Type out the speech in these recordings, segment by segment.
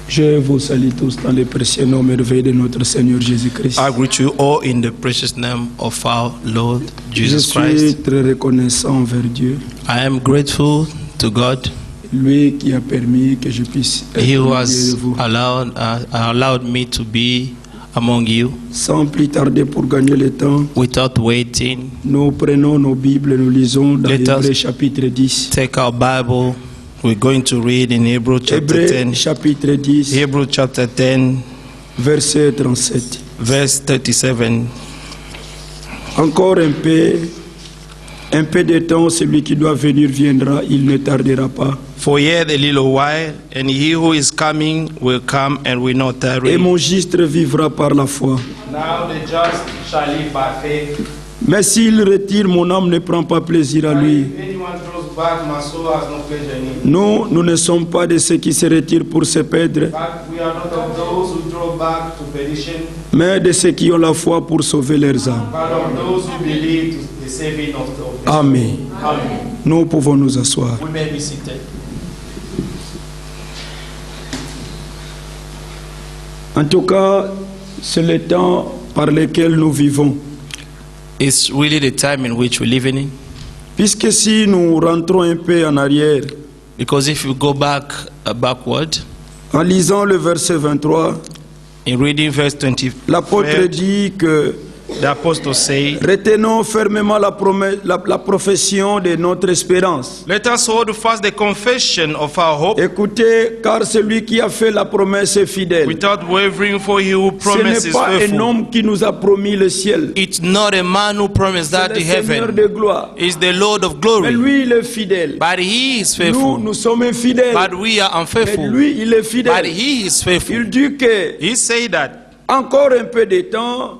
Je vous salue tous dans le précieux nom merveilleux de notre Seigneur Jésus-Christ. I greet you all in the precious name of our Lord Je Jesus suis Christ. très reconnaissant envers Dieu, I am grateful to God, lui qui a permis que je puisse être He au milieu de has vous. allowed me to be among you. Sans plus tarder pour gagner le temps, Without waiting, nous prenons nos Bibles, nous lisons dans Let us Hébreux chapitre 10. take our Bible. We're going to read in Hebrew chapter Hébreux 10. chapitre 10, Hebrew chapter 10, verset 37. verse 37. Encore un peu de temps, celui qui doit venir viendra, il ne tardera pas. For yet a little while, and he who is coming will come and will not tarry. Et mon juste vivra par la foi. Now the just shall live by faith. Mais s'il retire, mon âme ne prend pas plaisir à lui. If anyone draws back, my soul has no pleasure in him. Nous ne sommes pas de ceux qui se retirent pour se perdre, But we are not of those who draw back to perdition, mais de ceux qui ont la foi pour sauver leurs âmes. but of those who believe to the saving of the Amen. Amen. Nous pouvons nous asseoir. We may be seated. En tout cas, c'est le temps par lequel nous vivons. It's really the time in which we're living in. Puisque si nous rentrons un peu en arrière, Because if you go backward, en lisant le verset 23, in reading verse 20, l'apôtre dit que the apostle said, retenons fermement la profession de notre espérance. let us hold fast the confession of our hope Écoutez, car celui qui a fait la promesse est fidèle. without wavering, for he who Ce promises n'est is pas un faithful. homme qui nous a promis le ciel. It's not a man who promised C'est that le to Seigneur heaven. de gloire. It's the Lord of Mais glory. lui, il est fidèle. But he is Nous, faithful. nous sommes infidèles. But we are Mais unfaithful. lui, il est But fidèle. he is faithful. Il dit que He said that encore un peu de temps,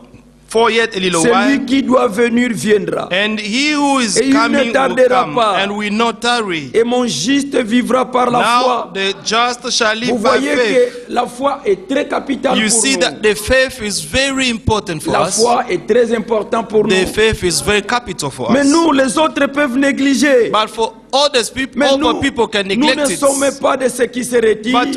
for yet a little celui while, qui doit venir viendra. and he who is Et il ne coming will tardera come pas. and will not tarry. Et mon juste vivra par la Now foi. the just shall Vous live by voyez faith. que la foi est très capitale You pour see nous. that the faith is very important for La us. foi est très importante pour The nous. faith is very capital for Mais us. nous, les autres peuvent négliger. But for others people, Mais other people can nous neglect ne it. sommes pas de ceux qui se retirent But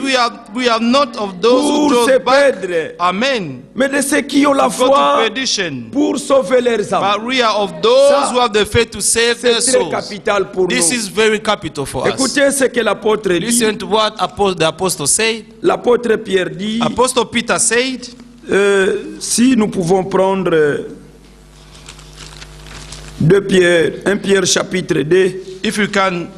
we are not of those who pour se draw back. perdre, Amen. mais de ceux qui ont la Go to foi perdition. pour sauver leurs âmes. But we are of those Ça, who have the faith to save C'est their très souls. capital pour This nous. is very capital for us. Écoutez ce que l'apôtre dit. Listen to what the apostle said. L'apôtre Pierre dit, Apostle Peter said, si nous pouvons prendre 1 Pierre chapitre 2. if you can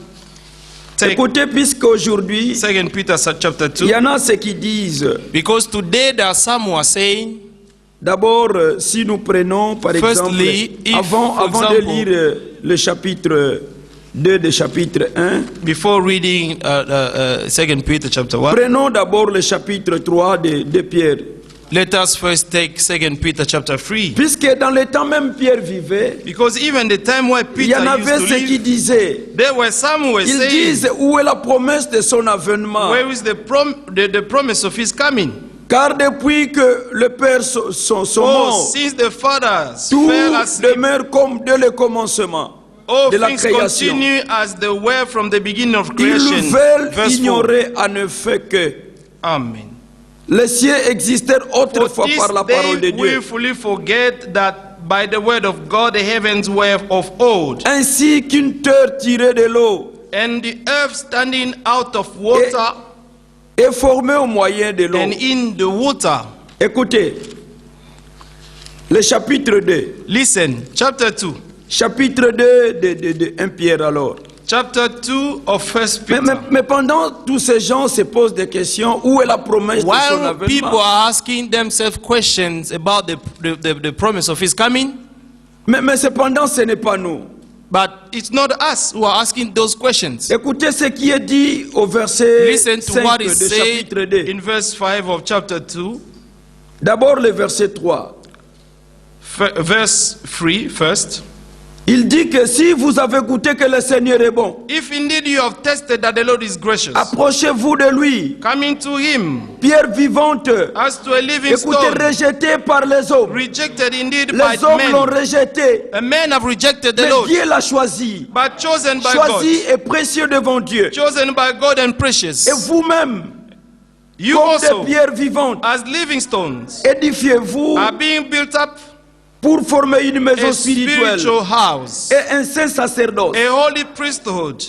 take Écoutez, puisqu'aujourd'hui, 2 Peter chapter il 2, y en a ceux qui disent, because today there are some who are saying, d'abord, si nous prenons par Firstly, exemple, if, avant for de example, lire le chapitre 2 de chapitre 1, before reading 2 Peter chapter 1, prenons d'abord le chapitre 3 de Pierre. let us first take 2 Peter chapter 3. Puisque dans le temps même Pierre vivait, Because even the time where il y Peter en used avait to ceux qui live, disaient, there were some who were ils saying, disent, où est la promesse de son avènement? where is the promise of his coming? Car depuis que le Père sont Oh, morts, since the fathers tout fell asleep, demeure comme dès le commencement all de la things création. continue as they were from the beginning of Ils creation. veulent Verse 4. ignorer en effet que Amen. les cieux existèrent For autrefois this par la parole de they Dieu, willfully forget that by the word of God the heavens were of old, ainsi qu'une terre tirée de l'eau and the earth standing out of water et formée au moyen de l'eau. and in the water. Écoutez, le chapitre 2, Listen, chapter 2. chapitre 2 de 1 Pierre alors. Chapter 2 of First Peter. Mais pendant tous ces gens se posent des questions, où est la promesse de son While people avènement? are asking themselves questions about the promise of his coming, Mais cependant, ce n'est pas nous. but it's not us who are asking those questions. Écoutez ce qui est dit au verset Listen to 5 what de is said chapitre 2. in verse 5 of chapter 2. D'abord le verset 3. Verse 3 first. Il dit que si vous avez goûté que le Seigneur est bon, If indeed you have tested that the Lord is gracious, approchez-vous de lui. coming to him Pierre vivante, as to a living écoutez, stone, rejeté par les hommes. rejected indeed by Les hommes l'ont men. rejeté, And men have rejected the mais Lord, Dieu l'a choisi. but chosen by Choisi God. et précieux devant Dieu. Chosen by God and precious. Et vous-même, You comme also, des pierres vivantes, as living stones, édifiez-vous are being built up pour former une maison a spirituelle spiritual house, et un saint sacerdoce. a holy priesthood.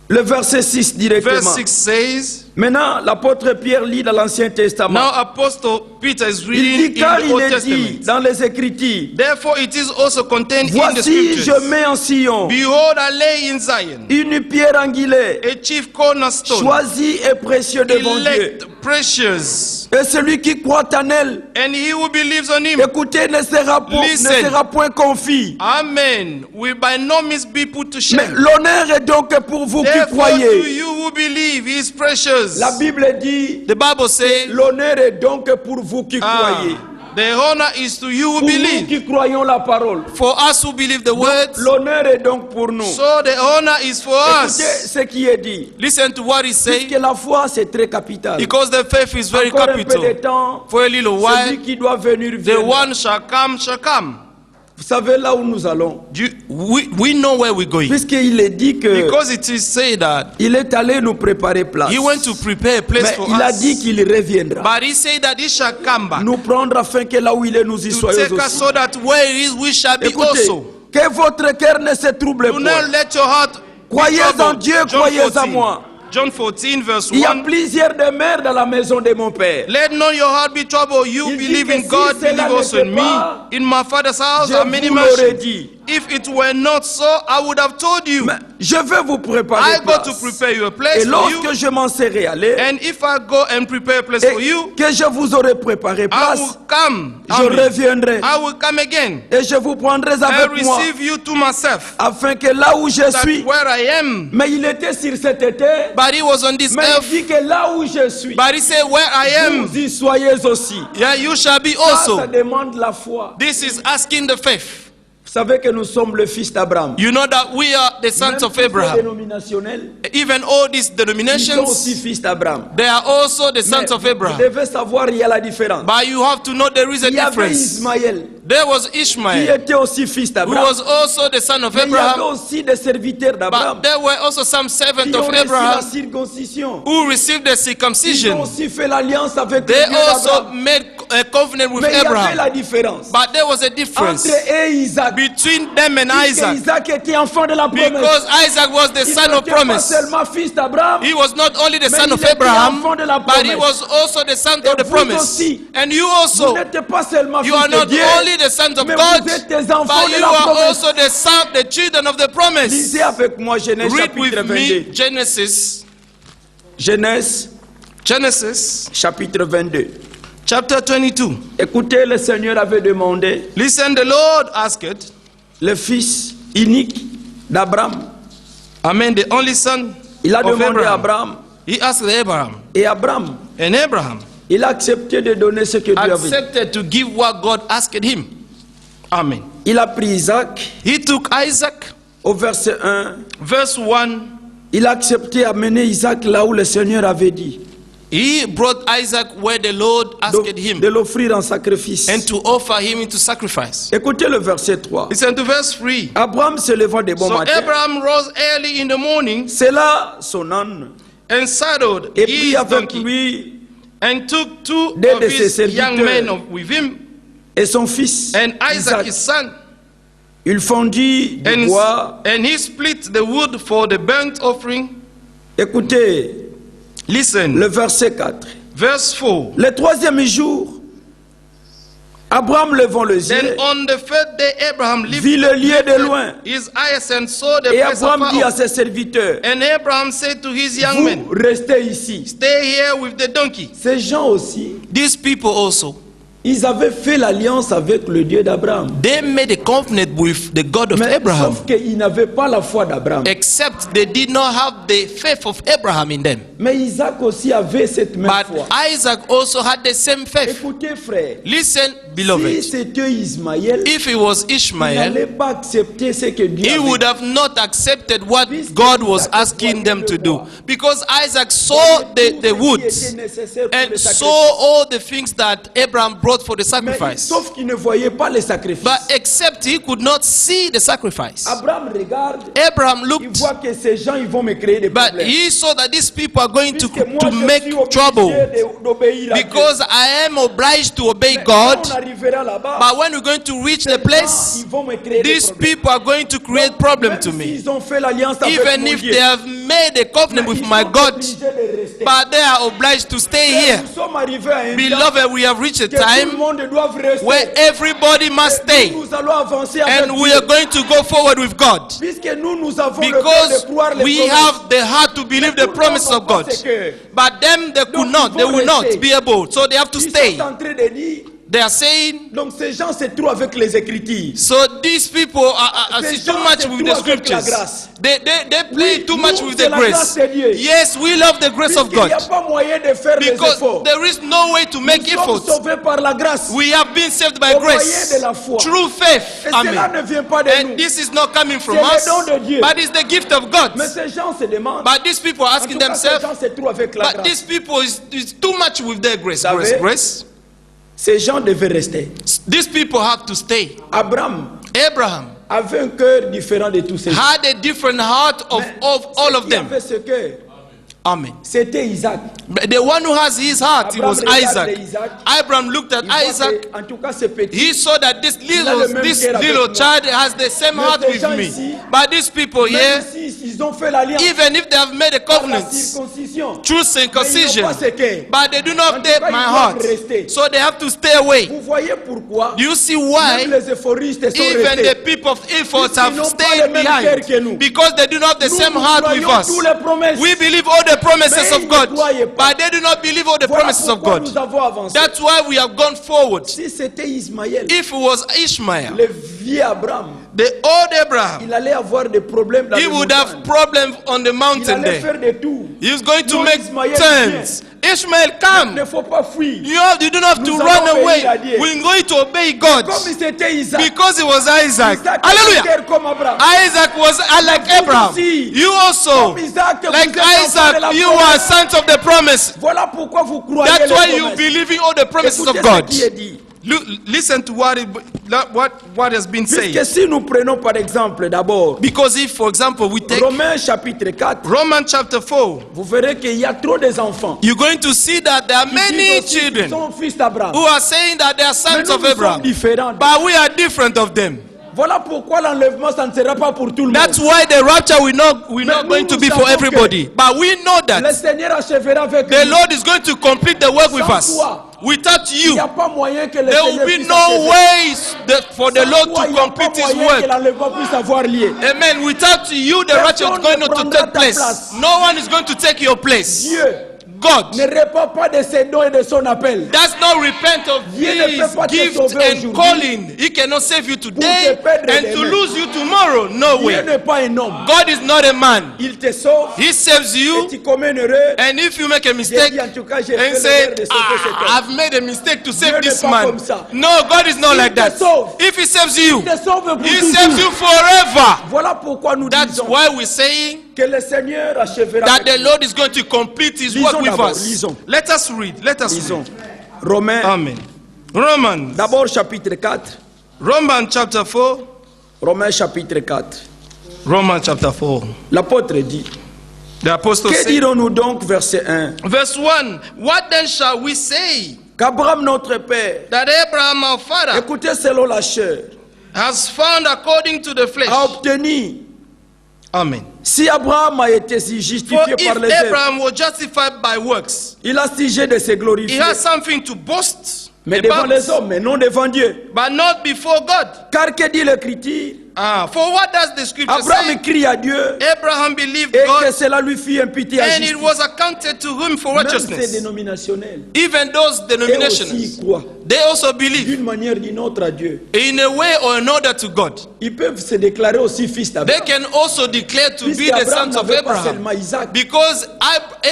Le verset 6 directement. Verse 6 says, Maintenant, l'apôtre Pierre lit dans l'Ancien Testament. now Apostle Peter is Il reading dit, car in the il Old est dit Testament. dans les Écritures, Therefore it is also contained in the voici, je scriptures. mets en Sion Behold, I lay in Zion une pierre angulaire, a chief cornerstone, choisie et précieux devant Dieu. elect, precious, Et celui qui croit en elle, and he who believes on him, écoutez, ne sera Listen. point confit. amen, will by no means be put to Mais shame. l'honneur est donc pour vous qui Therefore, to croyez. you who believe, he is precious. La Bible dit, The Bible says, l'honneur est donc pour vous qui croyez. the honor is to you who Pour nous believe. qui croyons la parole. For us who believe the words, L'honneur est donc pour nous. so the honor is for Écoutez us. ce qui est dit. Listen to what he says, Puisque la foi c'est très capital. because the faith is very Encore un peu de capital. temps, For a little celui while, qui doit venir the viendra. one shall come, shall come. Vous savez là où nous allons. We know where we're going. Puisqu'il est dit que Because it is said that il est allé nous préparer place. he went to prepare a place Mais for il a us. dit qu'il reviendra. But he said that he shall come back Nous prendre afin que là où il est, nous y to soyons take us aussi. so that where he is, we shall be Écoutez, also. que votre cœur ne se trouble Do not point. let your heart be Croyez en troubled. Dieu, John croyez en 14. moi. John 14 verse Il y a 1. plusieurs demeures dans la maison de mon Père. Let not your heart be troubled. You Il dit believe que in si God, cela believe also in n'était me. pas, In my Father's house Je are many vous l'aurais mansions. dit. If it were not so, I would have told you. Mais je vais vous préparer I go to place. prepare you a Et place for lorsque you. je m'en serai allé, And if I go and prepare a place for et you, que je vous aurai préparé I place, will come. je reviendrai I will come again et je vous prendrai and avec moi, receive you to myself. afin que là où je That suis, where I am. mais il était sur cette terre, But he was on this mais il earth. dit que là où je suis, But he said, where I am, vous y soyez aussi. yeah, you shall be Ça, ça also. demande la foi. This is asking the faith. Vous savez que nous sommes le fils d'Abraham. You know that we are the sons Même of tous les Abraham. dénominationnels, Even all these ils sont denominations, aussi fils d'Abraham. they are also the Mais sons of vous Abraham. devez savoir, il y a la différence. But you have to know there is a Il y avait difference. Ismaël, There was qui Ishmael, était aussi fils who d'Abraham. was also the son of Mais il y avait Abraham. aussi des serviteurs d'Abraham But there were also some servants qui ont of reçu la Abraham circoncision. who received the Ils ont circumcision. aussi fait l'alliance avec le They Dieu also d'Abraham. made a covenant with Mais il y avait Abraham. la différence But there was a difference entre eux et Isaac. between them and Puisque Isaac. Isaac était enfant de la promesse. Because Isaac was the Il son of n'était pas promise. seulement fils d'Abraham, He was not only the Mais son il of était Abraham, enfant de la but he promesse. was also the son Et of the vous promise. aussi. And you vous also, n'êtes pas seulement you fils are de not Dieu, only the sons of mais God, vous êtes des enfants but de you la are promesse. also the children of the promise. Lisez avec moi Genèse Read chapitre with 22. me Genesis, Genèse Genesis chapitre 22. chapter 22. Écoutez, le Seigneur avait demandé Listen, the Lord asked, le fils unique d'Abraham. Amen, the only son Il a of demandé à Abraham. Abraham. He asked Abraham, Et Abraham, and Abraham il a accepté de donner ce que Dieu avait dit. accepted to give what God asked him. Amen. Il a pris Isaac He took Isaac, au verset 1. verse 1. Il a accepté d'amener Isaac là où le Seigneur avait dit. He brought Isaac where the Lord asked him De l'offrir en sacrifice. and to offer him into sacrifice. Écoutez le verset 3. Listen to verse 3. Abraham se levant de bon So matin. Abraham rose early in the morning C'est là son âne. and saddled Et puis his avec donkey lui and took two Deux of de ses his young serviteurs. men with him et son fils. and Isaac Isaac. his son. Il fondit du bois. And he split the wood for the burnt offering. Écoutez Listen, le verset 4. verse 4. Le troisième jour, Abraham levant les Then yeux, on the third day Abraham vit le lieu de loin. his eyes and saw the Et place Abraham dit à afar ses off. serviteurs, And Abraham said to his young men, vous restez ici. stay here with the donkey. Ces gens aussi, These people also, ils avaient fait l'alliance avec le Dieu d'Abraham. they made a covenant with the God of Mais Abraham, sauf qu'ils n'avaient pas la foi d'Abraham. except they did not have the faith of Abraham in them. Mais Isaac aussi avait cette même But foi. Isaac also had the same faith. Écoutez frère, Listen, beloved, c'était Ismaël, if it was il Ishmael, n'allait pas accepter ce que Dieu he avait would dit. have not accepted what God was asking them to do. Because Isaac saw the woods and saw all the things that Abraham brought for the sacrifice. Sauf qu'il ne voyait pas les sacrifices. But except he could not see the sacrifice. Abraham regarde, Abraham il looked, voit que ces gens ils vont me créer des but problèmes. he saw that these people are going to Puisque moi, je suis make obligé trouble. d'obéir à Dieu. Because I am obliged to obey Mais God. quand on arrivera là-bas, But when we're going to reach the ces gens, place, ils vont me créer des these problèmes. people are going to create problem to Même me. s'ils ont fait l'alliance avec Even mon if Dieu, they have made a covenant with ils my sont God, obligés de rester. but they are obliged to stay here. Nous sommes arrivés à un temps Beloved, we have reached a que tout le time monde doit rester. where everybody must stay, Nous allons avancer avec and we Dieu. are going to go forward with God. Puisque nous avons le cœur Because de croire les we promesses. have the heart to believe the promises of God. But them, they could not, they will not be able, so they have to Ils stay. sont en train de dire, They are saying, donc ces gens se trouvent avec les Écritures. so these people are Ces see too gens much se with trouvent the avec la scriptures. grâce. They play Oui, too much nous, with c'est the la grace. grâce de Dieu. Yes, we love the grace of Puisqu'il n'y God. a pas moyen de faire les Because efforts. there is no way to make Nous sommes efforts. sauvés par la grâce. We have been saved by Au moyen grace, de la foi. through faith. Et cela Amen. ne vient pas de nous. And this is not coming from C'est le us, don de Dieu. but it's the gift of God. Mais ces gens se demandent. But these people are En asking tout cas, ces themselves, gens se trouvent avec la but grâce. these people is too much with their grace. Vous Grace, savez? grace. Ces gens devaient rester. These people have to stay. Abraham Abraham avait un cœur différent de tous ces gens. had a different heart of all of Qui them. avait ce cœur, Amen. c'était Isaac. But the one who has his heart, it was Abraham Isaac. regardait Isaac. Abraham looked at Il voit Isaac. que, en tout cas, ce petit. He saw that this a le même cœur avec moi. child has the same Mais heart ces with gens me. ici, But these people Même here, si ils ont fait l'alliance even if they have made a par la covenant circoncision, through mais ils n'ont circumcision, pas ce cœur. but they do not En tout update cas, my ils heart, doivent rester. so they have to stay away. Vous voyez pourquoi Do you see même why les éphoristes sont even restés. the people of efforts Puisqu'ils have n'ont pas stayed le même cœur que nous. behind? Because they do not have the Nous, same nous heart with croyons us. toutes les promesses. We believe all the promises Mais of ils ne God, croyaient pas. but they do not believe all the Voilà promises of pourquoi God. nous avons avancé. That's why we have gone forward. Si c'était Ismaël, If it was Ishmael, le vieux Abraham, the old Abraham, il allait avoir des problèmes dans he les would montagnes. have problems on the Il mountain allait there. faire des tours. He was going to Non, make Ismaël, turns. Ishmael, Il come. ne faut pas fuir. You do not have to Nous run allons away. obéir à Dieu. We're going to obey God. Comme c'était Isaac. Because it was Isaac. Isaac Hallelujah. était comme Abraham. Isaac was like Abraham. aussi. You also, Comme Isaac, vous like êtes enfants de la Isaac, you promesse. are sons of the promise. Voilà pourquoi vous croyez That's les why you promesses. believe in all the promises Écoutez of ce God. qui est dit. Listen to what has been Puisque said. si nous prenons par exemple d'abord Because if, for example, we take Romains chapitre 4, Romans chapter 4, vous verrez qu'il y a trop d'enfants you're going to see that there are many qui children sont fils d'Abraham. who are saying that they are Mais sons nous, of nous sommes Abraham. différents. But we are different of them. Voilà pourquoi l'enlèvement, ça ne sera pas pour tout le That's monde. why the rapture will not nous, going to nous be for savons everybody. But we know Le that Seigneur achèvera avec the nous. Lord is going to complete the work with Sans us. toi, Without Il n'y you, a pas moyen que le there Seigneur will be puisse no achever. ways for the Sans Lord toi, to il n'y a pas complete His moyen que work. l'enlèvement puisse avoir lieu. Amen. Without you, the rapture is going not to take place. No one is going to take your place. Dieu God ne répand pas de ses dons et de son appel. does not repent of Dieu ne His peut pas te gift sauver and aujourd'hui. calling. He cannot save you today te perdre and to demain. lose you tomorrow. No Dieu way. n'est pas un homme. God is not a man. Il te sauve He saves et you, tu commets une erreur. and if you make a J'ai mistake dit en tout cas, j'ai and fait say, l'erreur de sauver cet homme. I've made a mistake to save Dieu this n'est pas man. comme ça. No, God is not Il like te that. sauve. If He saves you, Il te sauve pour He toujours. saves you forever. Voilà pourquoi nous That's disons why we're saying que le Seigneur achèvera that avec the nous. Lord is going to complete His Lisons work with d'abord, us. lisons. Let us read. Let us Lisons. read. Romains, Amen. Romans. d'abord chapitre 4. Romans chapter 4. Romains chapitre 4. Romans chapter 4. L'apôtre dit, The apostle que said, dirons-nous donc, verset 1, verse 1, what then shall we say qu'Abraham notre père, that Abraham our father écoutez selon la chair, has found according to the flesh? a obtenu, Amen. si Abraham a été si For justifié if par les œuvres, Abraham was justified by works, il a sujet de se he glorifier, has something to boast mais devant about, les hommes, mais non devant Dieu. but not before God. Car que dit l'Écriture? For what does the scripture Abraham say? crie à Dieu Abraham believed et que God, cela lui fit imputer à and it justice. was accounted to him for Même ces righteousness. dénominationnels, Even those eux aussi denominations, croient they also believe d'une manière ou d'une autre à Dieu. in a way or another to God. Ils peuvent se déclarer aussi fils They d'Abraham. can also declare to be Puisque the Abraham sons of n'avait pas Abraham. seulement Isaac, Because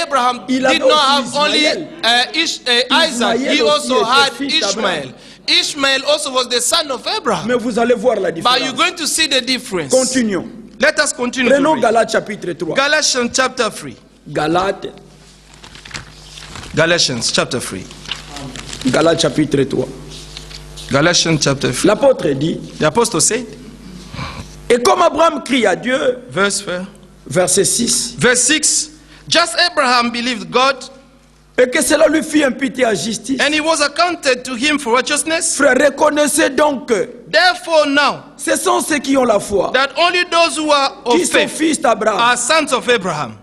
Abraham Il did avait not aussi have only Ismaël. Isaac, he Ismaël also aussi had était fils Ishmael. d'Abraham. Ishmael also was the son of Abraham. Mais vous allez voir la But you're différence. going to see the difference. Continuons. Let us continue to Prenons read. Galates chapitre 3. Galatians chapter 3. Galates, Galatians chapter 3. Galates chapitre 3. Galatians chapter 3. L'apôtre dit, The apostle said, et comme Abraham crie à Dieu, verse 6, Verse 6, just Abraham believed God, et que cela lui fit imputé à justice. and he was accounted to him for righteousness. Frère, reconnaissez donc que Therefore now, ce sont ceux qui ont la foi, that only those who are of qui sont faith fils d'Abraham. are sons of Abraham.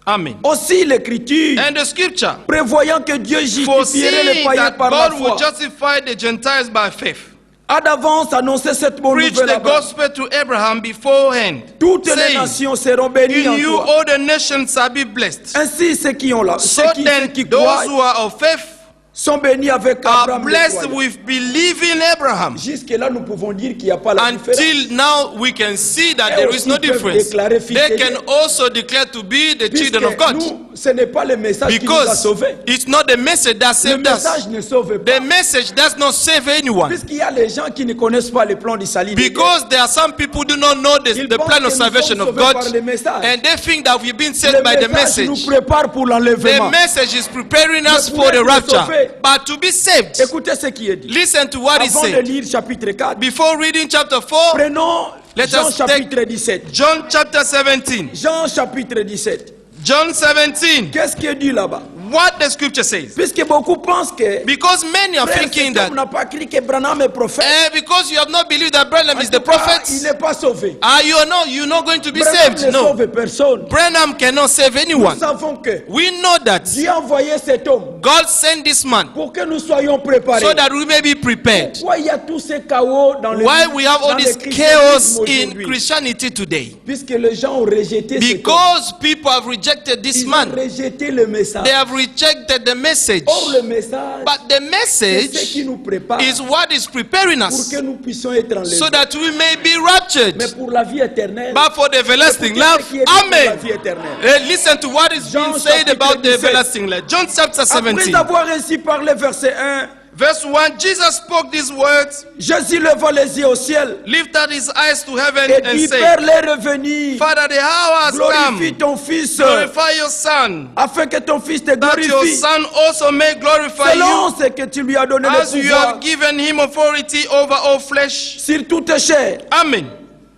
Amen. Aussi l'écriture, And the scripture, prévoyant que Dieu justifierait les foreseeing païens that par la God would foi, justify the Gentiles by faith, a d'avance annoncé cette bonne preach nouvelle à the Abraham. gospel to Abraham beforehand, Toutes les saying, nations seront bénies in en you toi. all the nations shall be blessed. Ainsi, ceux qui ont la So ceux then qui those croient who are of faith sont bénis avec are Abraham. le blessed croyant. with believing Abraham. Jusque-là, nous pouvons dire qu'il n'y a pas la différence. Until now, we can see that Et there aussi is no peuvent difference. déclarer fils They de can Dieu. also declare to be the children of Puisque God. nous, ce n'est pas le message qui nous a Because sauvés. it's not the message that Le saved us. message ne sauve pas. The message does not save anyone. Puisqu'il y a les gens qui ne connaissent pas le plan du salut de Dieu. Because there are some people who do not know Ils the pensent plan que of nous salvation sommes of sauvés God, par le message. and they think that we've been Le saved by the message nous message. prépare pour The l'enlèvement. message is preparing us pour for the être rapture. sauvé. But to be saved, Écoutez ce qui est dit. listen to what is Avant de said. lire chapitre 4, Before reading chapter 4, prenons Let Jean us take- chapitre 17. John chapter 17. Jean chapitre 17. John 17. Qu'est-ce qui est dit là-bas? What the scripture says. Puisque beaucoup pensent que Because many are frère, thinking cet that homme n'a pas cru que Branham est prophète. because you have not believed that Branham is En the tout cas, prophet, il n'est pas sauvé. you're not going to be Branham saved. ne No. sauve personne. Branham cannot save Nous anyone. savons que We know that Dieu a envoyé cet homme God sent this man pour que nous soyons préparés. so that we may be prepared. Pourquoi il y a tous ces chaos dans le Why we have all dans this le chaos christianisme in aujourd'hui? Christianity today? Puisque les gens ont rejeté cet homme. Because people have rejected this Ils ont man. rejeté le message. They have rejected the message. Or le message, But the c'est ce message qui nous prépare is what is preparing pour us que nous puissions être enlevés. so that we may be raptured. Mais pour la vie éternelle, But for the everlasting écoutez life, ce qui est dit pour la amen. vie éternelle. Listen to what is Jean being said chapitre about the 17. everlasting life. John chapter Après 17. avoir ainsi parlé, verset 1, Verse 1, Jesus spoke these words, Jésus leva les yeux au ciel lifted his eyes to heaven et and dit, said, Père, l'heure est venue, Father, the hour has glorifie come. ton Fils, Glorify your Son, afin que ton Fils te that your glorifie, Son also may glorify you, selon ce que tu lui as donné le as you pouvoir have given him authority over all flesh. sur toute chair, Amen.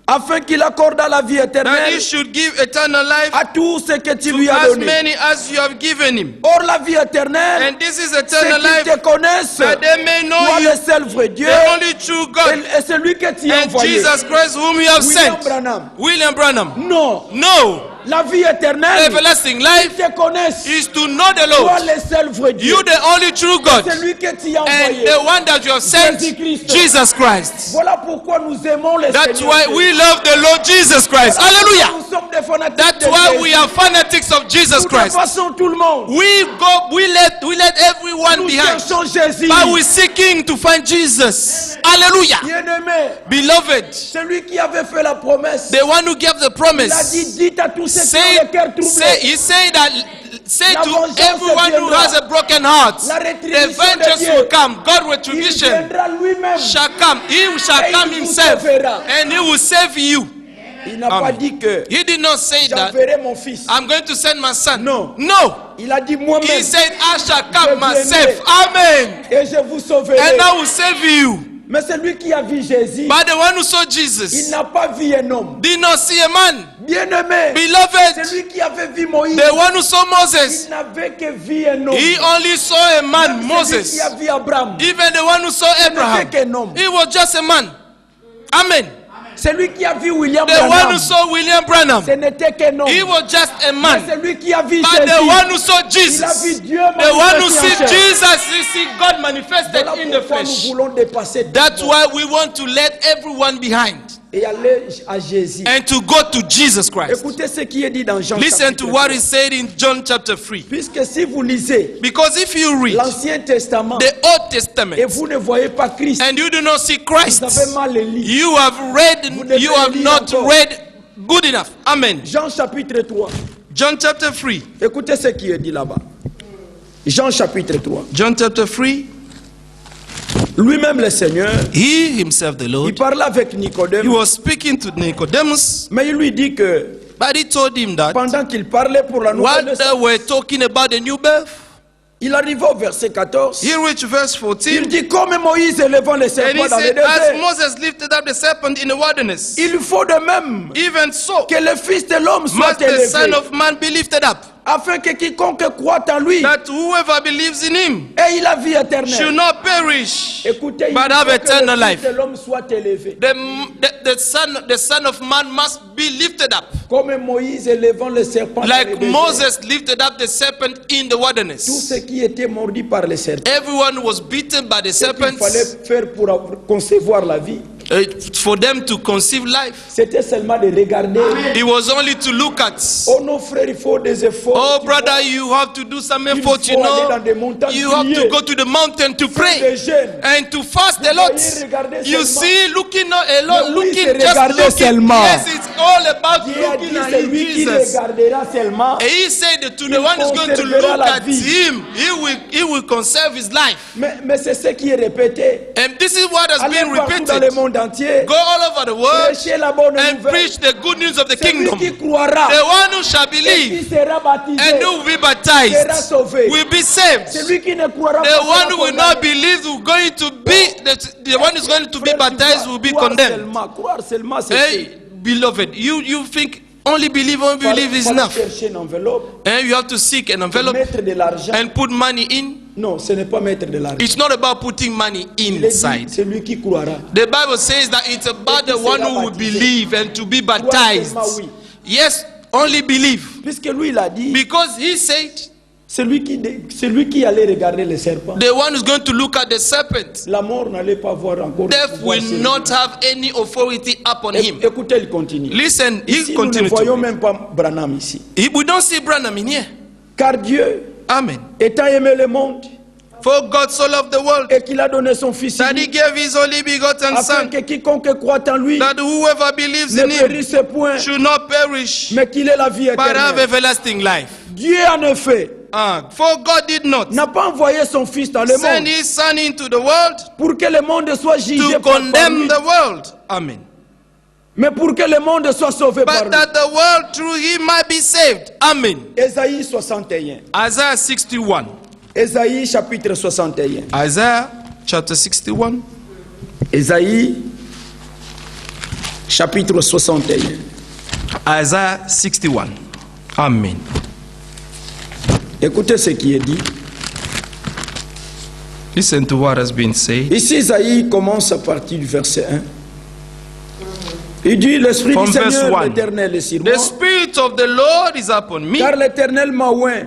afin qu'il accorde la vie That éternelle he should give eternal life à tous ceux que tu to lui as as donné. many as you have given him. Or la vie éternelle, And this is c'est eternal qu'ils life, te connaissent, that they may know toi you, le seul vrai Dieu, the only true God, et celui que tu as and envoyé. Jesus Christ whom you have William sent. Branham. William Branham. Non, No. la vie éternelle, Everlasting ils life te connaissent, is to know the toi Lord, le seul vrai Dieu, you the only true God, celui que tu as and envoyé. the one that you have sent, Jésus-Christ. Jesus Christ. Voilà pourquoi nous aimons le That's Seigneur. why we love the Lord Jesus Christ. Hallelujah. Nous sommes des fanatiques That's de why Jésus. we are fanatics of Jesus Nous Christ. dépassons tout le monde. We let everyone Nous behind. cherchons Jésus. But we're seeking to find Jesus. Hallelujah. Bien-aimé, Beloved, celui qui avait fait la promesse, the one who gave the il a promise, dit, dites à tous ceux qui ont le cœur he troublé, say that say La to vengeance everyone who viendra. has a broken heart, La the rétribution de vengeance Dieu. will come. God il retribution viendra lui-même. shall come. He shall Et come il vous himself, sauvera. and he will save you. Il n'a pas Amen. dit que He did not say that j'enverrai mon fils. I'm going to send my son. No. No. Il a dit He moi-même said, I shall come Je myself. viendrai. Amen. et je vous sauverai. And I will save you. Mais celui qui a vu Jésus, But the one who saw il Jesus n'a pas vu un homme. did not see a man. Bien-aimé, Beloved, celui qui avait vu Moïse, the one who saw Moses, il n'avait que vu un homme. he only saw a man, Celui Moses. qui a vu Abraham, Even the one who saw Abraham, qu'un homme. he was just a man. Amen. Celui qui a vu William The one Branham, who saw William Branham, ce n'était qu'un homme. he was just a Mais man. celui qui a vu But the Jésus, one who saw il a Jesus, vu Dieu the one who manifesté en sees chair. Jesus, he see God manifested Voilà in the pourquoi nous flesh. voulons dépasser tout That's le monde why we want to let everyone behind et aller à Jésus. and to go to Jesus Christ. Écoutez ce qui est dit dans Jean Listen to chapitre what 3. is said in John chapter 3. Puisque si vous lisez Because if you read l'Ancien Testament the Old et Testament vous ne voyez pas Christ, and you do not see vous Christ, avez mal lu. you have read, you have not read good enough. Amen. Jean chapitre 3. John chapter 3. Écoutez ce qui est dit là-bas. Jean chapitre 3. John chapter 3. Lui-même le Seigneur, He himself, the il Lord, parlait avec he Nicodème, was speaking to Nicodemus, mais il lui dit que but he told him that pendant qu'il parlait pour la nouvelle while they naissance, were talking about the new birth, il arriva au verset 14. he reached verse Il 14, dit comme Moïse élevant les and serpents he dans le said, as désert, Moses lifted up the serpent in the wilderness, il faut de même even so que le Fils de l'homme soit must the Son élevé, of Man be lifted up, afin que quiconque croit en lui that whoever believes in him ait la vie should éternelle. not perish, Écoutez, il but have faut que eternal le life. Fils de l'homme soit élevé. The son of Man must be lifted up, Comme Moïse élevant le serpent dans le like désert. Moses lifted up the serpent in the Tout wilderness. ce qui était mordu par les serpents, Everyone was beaten by the ce qu'il serpents fallait faire pour concevoir la vie, for them to conceive life. c'était seulement de regarder. It was only to look at. Oh non frère, il faut des efforts. Oh Tu brother, vois, you have to do some il effort, faut you aller dans know. des montagnes You have to prier, go to the mountain to faire pray des jeûnes. and to fast a Vous lot. voyez, regardez You seulement. see, looking a lot, Mais oui, looking, c'est just regarder looking. seulement. Yes, it's all about Dieu a looking dit at celui qui Jesus. regardera seulement, And he said that to Il the one who's going to conservera look la at vie. him, he will conserve his life. mais c'est ce qui est répété. And this is what has Allez been partout dans le repeated. monde entier, Go all over the world prêchez la bonne and nouvelle. preach the good news of the Celui kingdom. qui croira The one who shall et qui believe sera baptisé and who will be sera baptized sauvé. will be saved. Celui qui ne croira The pas one sera who will not condamné. believe will going to be the one who's going to be Frère, tu baptized vois, will be croire condemned. Croire seulement, c'est Hey, beloved, you think only believe is fallait enough, chercher une enveloppe, and you have to seek an envelope mettre de l'argent. and put money in. Non, ce n'est pas mettre de l'argent. It's not about putting money Il est dit, inside. celui qui croira. The Bible says that it's about the one who will believe and to be baptized. Oui. Yes, only believe. Puisque lui, il a dit, Because he said, celui qui allait regarder les serpents, the one who's going to look at the serpent, la mort n'allait pas voir encore. death le pouvoir will sur lui. not have any authority upon him. Écoutez, il continue. Listen, Ici, he nous ne continued voyons to. même pas Branham ici. We don't see Branham in here. Car Dieu, Amen. étant aimé le monde, For God so loved the world et qu'il a donné son Fils, that he gave his only begotten afin Son, que quiconque croit en lui that whoever believes ne in him périsse point, should not perish, mais qu'il ait la vie but have éternelle. everlasting life. Dieu, en effet, For God did not n'a pas envoyé son Fils dans le send monde his Son into the world pour que le monde soit jugé to par condemn lui, the world. Amen. mais pour que le monde soit sauvé par But lui. that the world through him might be saved. Amen. Ésaïe 61. Isaiah 61. Ésaïe chapitre 61. Isaiah chapter 61. Ésaïe chapitre 61. Isaiah 61. Amen. Écoutez ce qui est dit. Listen to what has been said. Ici, Isaïe commence à partir du verset 1. Il dit, l'Esprit From du verse Seigneur, 1. l'Éternel est sur The moi, Spirit of the Lord is upon me, car l'Éternel m'a oint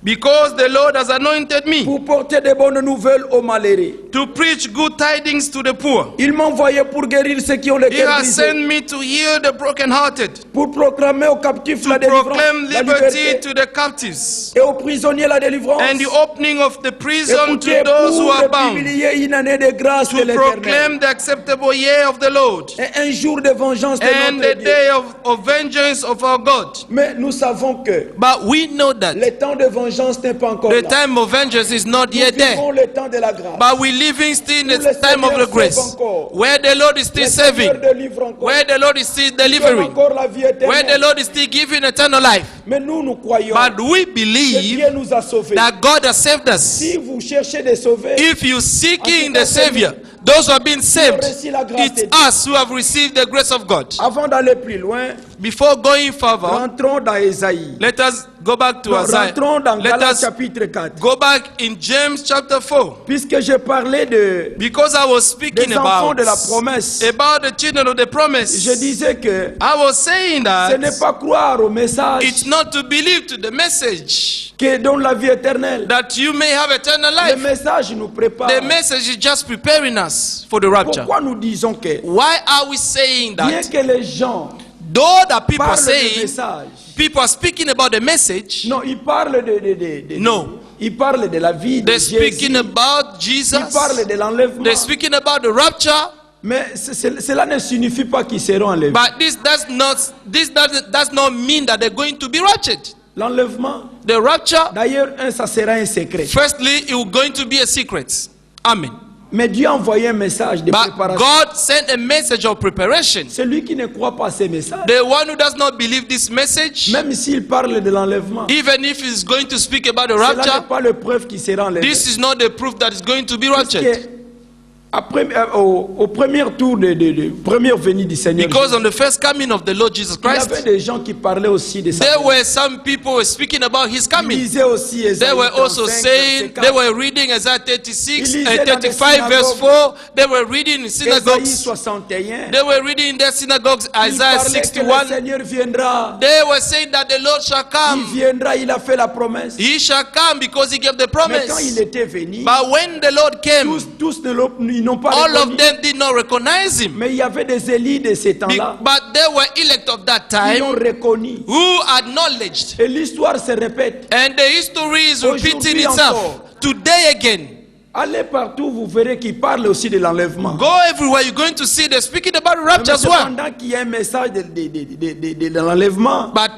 because the Lord has anointed me pour porter de bonnes nouvelles aux malheureux. to preach good tidings to the poor. Il m'a envoyé pour guérir ceux qui ont le He cœur has brisé, sent me to heal the brokenhearted, pour proclamer aux captifs to la délivrance, proclaim la liberty liberté, to the captives, et aux prisonniers la délivrance, and the opening of the prison écoutez, to those who pour are bound, publier une année de grâce de to l'Éternel, proclaim the acceptable year of the Lord, et un jour de vengeance de and notre the Dieu. day of vengeance of our God. Mais nous savons que But we know that le temps de vengeance n'est pas encore the là. time of vengeance is not Nous yet there. vivons le temps de la grâce. But we're living still in Où the le time of the Seigneur grace, sauve encore. where the Lord is still Le Seigneur saving, délivre encore. where the Lord is still Il donne delivering, encore la vie éternelle. where the Lord is still giving eternal life. Mais nous croyons But we que believe Dieu nous a sauvés. that God has saved us. Si vous cherchez de sauver, If you seeking the Savior, those who have been saved, it's us who have received the grace of God. avant d'aller plus loin, Before going further, rentrons dans Ésaïe. let us go back to Non, Isaiah. rentrons dans Let Galates us chapitre 4. go back in James chapter 4. Puisque j'ai parlé Because I was speaking des enfants about de la promesse, the children of the promise. je disais que I was saying ce n'est that pas croire au message it's not to believe to the message qui donne la vie éternelle. that you may have eternal Le life. message nous prépare. The message is just preparing us for the rapture. Pourquoi nous disons que Why are we saying bien that? que les gens Though that people are parlent du saying, message, people are speaking about the message, non, ils parlent de No. ils parlent de la vie de they're Jésus. speaking about Jesus, Ils parlent de l'enlèvement. they're speaking about the rapture, Mais cela ne signifie pas qu'ils seront enlevés. but this does not mean that they're going to be raptured. L'enlèvement, The rapture, d'ailleurs, ça sera un secret. firstly, it will going to be a secret. Amen. Mais Dieu a envoyé un message de But préparation. God sent a message of preparation. Celui qui ne croit pas ces messages, The one who does not believe this message, même s'il parle de l'enlèvement, even if he's going to speak about the cela n'est rapture, pas le preuve qu'il sera enlevé. this is not the proof that is going to be Parce raptured. que au premier tour de première venue du Seigneur, Because on the first coming of the Lord Jesus il y avait Christ, des gens qui parlaient aussi de ça. there were some people who were speaking about his Ils coming. lisaient aussi They Ésaïe were also 35, saying, verset they 4, were reading Isaiah 36 Ils and lisaient dans des 35 verse 4. They were reading in Ésaïe synagogues. 61. They were reading in their synagogues Ils Isaiah parlaient que le 61. Seigneur viendra. They were saying that the Lord shall Il come. viendra, il a fait la promesse. He shall come because he gave the Mais quand il promise. était venu, But when the Lord came, tous ils n'ont pas all reconnu. of them did not recognize him. Mais il y avait des élus de ces temps-là But there were elect of that qui l'ont time reconnu. who acknowledged. Et l'histoire se répète. And the history is repeating Aujourd'hui itself. encore. Today again. Allez partout, vous verrez qu'il parle aussi de l'enlèvement. Go everywhere, you're going to see they're speaking about Mais rapture as well. cependant qu'il y a un message de l'enlèvement, But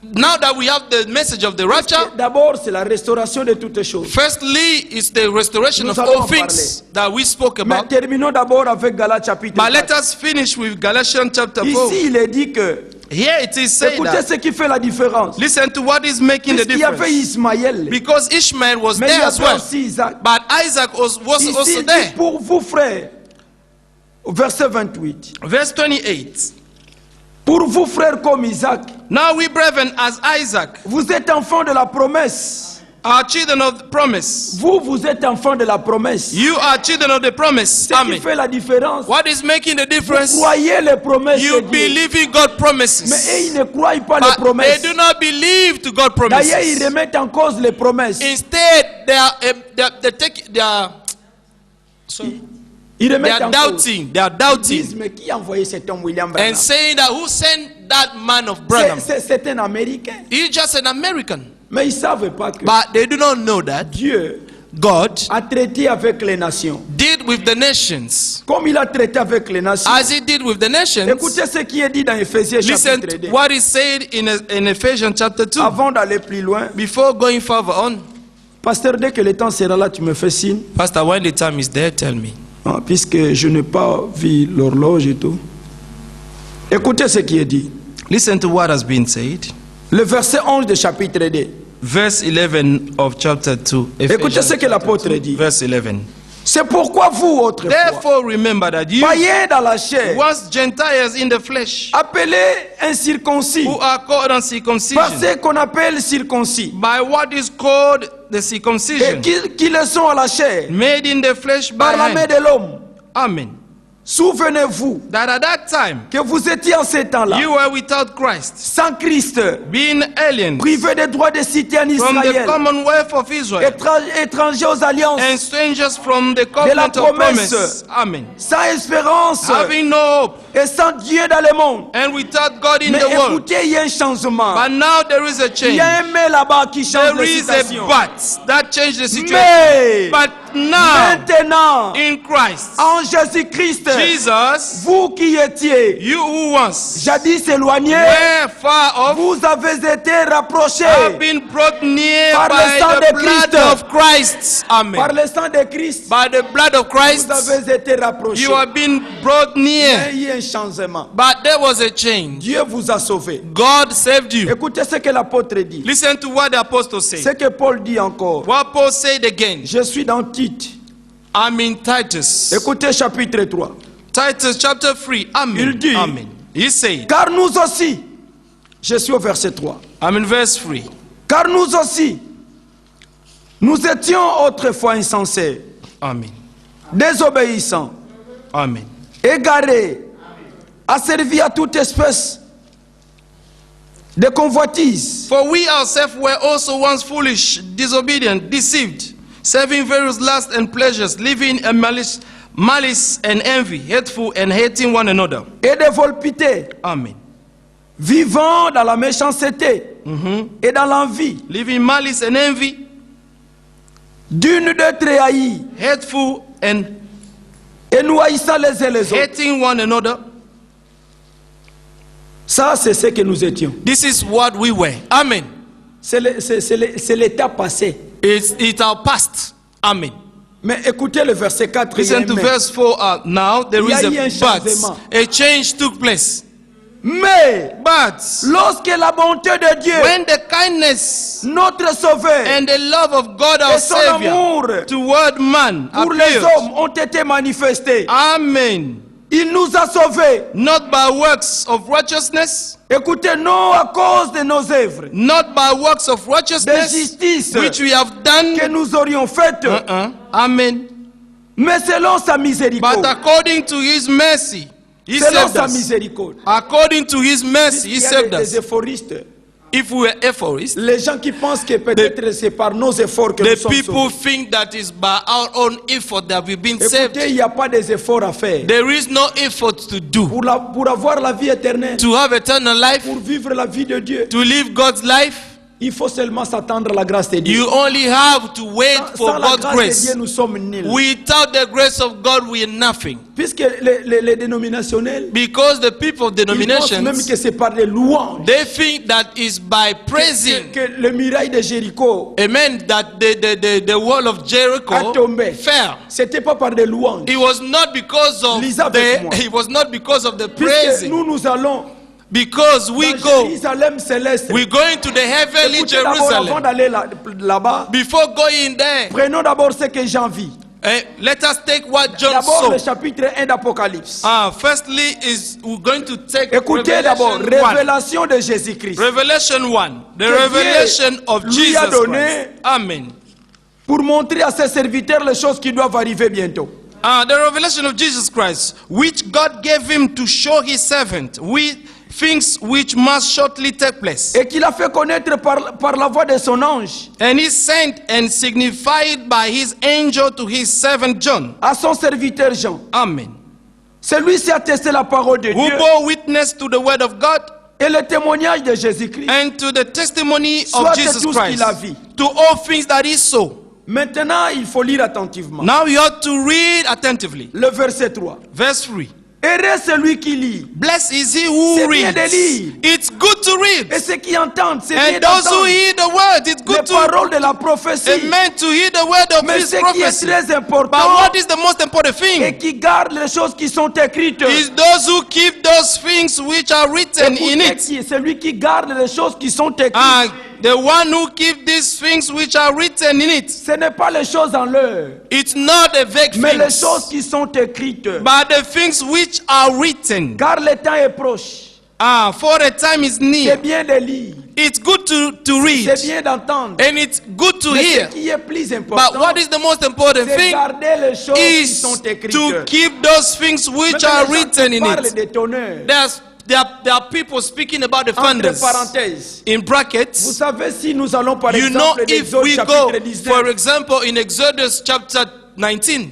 now that we have the message of the rapture, d'abord c'est la restauration de toutes choses. firstly is the restoration Nous of allons all en things that we spoke Mais about. terminons d'abord avec Galates chapitre But let 4. us finish with Galatians chapter 4. Ici, il est dit que, Here it is saying écoutez that, ce qui fait la différence. listen to what is making the Puisqu'il y avait difference. Ismaël, Because Ishmael was mais il y there as avait well. aussi Isaac. But Isaac was Ici, also il dit there. pour vous frères, au verset 28, Verse 28. pour vous frères comme Isaac, Now we brethren as Isaac vous êtes enfants de la promesse. are children of the promise. Vous êtes enfants de la promesse. You are children of the promise. Ce qui Amen. fait la différence, What is making the difference? croyez les promesses You de Dieu. believe in God Mais promises. eux, ils ne croient pas les But they promesses. do not believe to God D'ailleurs, ils promises. remettent en cause les promesses. Instead, they are Ils remettent en cause. doubting. They are Ils doubting disent, mais qui a envoyé cet homme William Branham? and saying that who sent that man of Branham? C'est un Américain. He's just an American. Mais ils ne savent pas que But they do not know that Dieu God a traité avec les nations. did with the nations Comme il a traité avec les nations. as he did with the nations. Écoutez ce qui est dit dans Éphésiens Listen chapitre to 2. what is said in Ephesians chapter 2. Avant d'aller plus loin, Before going further on, pasteur, dès que le temps sera là, tu me fais signe. Pastor, when the time is there, tell me. Puisque je n'ai pas vu l'horloge et tout. Écoutez ce qui est dit. Listen to what has been said. Le verset 11 de chapitre 2. Verse 11 of chapter 2. Écoutez ce que chapter l'apôtre 2, dit. Verse 11. C'est pourquoi vous, autrefois, Therefore remember that you, païens dans la chair, once Gentiles in the flesh, appelés incirconcis, who are called par uncircumcision, ce qu'on appelle circoncis, by what is called the et circumcision, qui le sont à la chair, made in the flesh by par la main hand. de l'homme. Amen. Souvenez-vous That at that time, que vous étiez en ces temps-là, you were without Christ, sans Christ, being aliens privés des droits de cité en from the Israël, commonwealth of Israel, étrangers aux alliances, and strangers from the covenant of promesse. promise. Amen. sans espérance Having no hope et sans Dieu dans le monde. and without God in Mais the world. écoutez, il y a un changement. But now there is a Il change. y a un mais là-bas qui change There la is a situation. but that changed the situation. Mais But now, maintenant, in Christ, en Jésus-Christ, Jesus, vous qui étiez you who once jadis éloignés, were far off vous avez été rapprochés have been brought near Par le by sang the de blood Christ. of Christ. par Amen. le sang de Christ. By the blood of Christ, Vous avez été rapprochés. you have been brought near. Mais il y a un changement. But there was a change. Dieu vous a sauvé. God saved you. Écoutez ce que l'apôtre dit. Listen to what the apostle Ce said. que Paul dit encore. What Paul said again. Je suis dans Tite. I'm in Titus. Écoutez chapitre 3. Titus chapter 3. Amen. Il dit- Amen. He said, Car nous aussi, je suis au verset 3. I'm in verse 3. Car nous aussi, nous étions autrefois insensés, Amen. désobéissants, Amen. égarés, asservis à toute espèce de convoitise. For we ourselves were also once foolish, disobedient, deceived, serving various lusts and pleasures, living in malice and envy, hateful and hating one another. Et de volupté, Amen. vivant dans la méchanceté et dans l'envie, Living malice and envy, d'une d'être haïs, hateful and et nous haïssant les uns les autres. hating one another. Ça, c'est ce que nous étions. This is what we were. Amen. C'est l'état passé. It's our past. Amen. Mais écoutez le verset 4. Listen to verse 4. Now there Il y a is eu un a changement. but. A change took place. Mais But lorsque la bonté de Dieu, when the kindness notre Sauveur, and the love of God our et son amour Savior toward man pour les appeared, hommes ont été manifestés, Amen, il nous a sauvés. not by works of righteousness, Écoutez, non à cause de nos œuvres, not by works of de righteousness justice which we have done, que nous aurions faites, Amen, mais selon sa but miséricorde. according to His mercy, He Selon saved sa us. miséricorde. According to His mercy, He Il y a saved des us. éphoristes, If we were aphorists, les gens qui pensent que peut-être c'est par nos efforts que nous the sommes people sauvés. think that is by our own effort that we've been saved. Écoutez, il n'y a pas des efforts à faire. There is no effort to do Pour avoir la vie éternelle, to have eternal life, pour vivre la vie de Dieu, to live God's life. il faut seulement s'attendre à la grâce de Dieu. You only have to wait for Sans la God's grâce de grace. Dieu, nous sommes nuls. Without the grace of God, we are nothing. Puisque les dénominationnels, Because the people of ils pensent même denominations, que c'est par les louanges they think that is by praising, que le muraille de Jéricho amen, that the wall of a Jericho tombé. fell. C'était pas par des louanges. It was not because of Lisez avec moi. it was not because of the Puisque praising. nous allons Because we dans go, Jérusalem céleste. we're going to the heavenly Écoutez d'abord, avant Jerusalem. d'aller là-bas, Before going there, prenons d'abord ce que Jean vit. let us take what John D'abord le saw. chapitre 1 d'Apocalypse. Firstly, is we're going to take Écoutez d'abord, Revelation 1. révélation de Jésus-Christ. Revelation 1. The Que revelation Dieu of lui a Jesus donné Christ. Amen. Pour montrer à ses serviteurs les choses qui doivent arriver bientôt. The revelation of Jesus Christ, which God gave him to show his servant with things which must shortly take place. Et qu'il a fait connaître par la voix de son ange And he sent and signified by his angel to his servant John. à son serviteur Jean. Amen. Celui-ci a testé la parole de Who Dieu bore witness to the word of God et le témoignage de Jésus-Christ. and to the testimony Soit of Jesus tout ce qu'il a Christ. vu. To all things that he saw. Maintenant, il faut lire attentivement. Now you have to read attentively. Le verset 3. Verse 3. Heureux celui qui lit. Blessed is he who C'est bien de reads. lire. It's good to Et read. ceux qui entendent, c'est bien And those who d'entendre hear the word, it's les good to paroles de la prophétie. amen to hear the word of Mais his ce qui est prophecy. très But important what is the most important et thing qui garde les choses qui sont écrites. is those who keep those things which are written in Écoutez it. qui est celui qui garde les choses qui sont écrites. And the one who keep these things which are written in it. Ce n'est pas les choses en l'air, It's not the vague mais les things, choses qui sont écrites. but the things which are written. Car le temps est proche. For the time is C'est near. bien de lire, It's good to read. c'est bien d'entendre. And it's good to Mais hear. ce qui est plus But important, what is the most important c'est thing garder les choses qui is sont écrites. to keep those things which Même are les gens written qui in parlent it. des tonnerres, There are people speaking about the entre thunders. parenthèses. In Vous brackets, savez, si nous allons par you know, exemple if d'Exode we go, chapitre for 19, example, in Exodus chapter 19,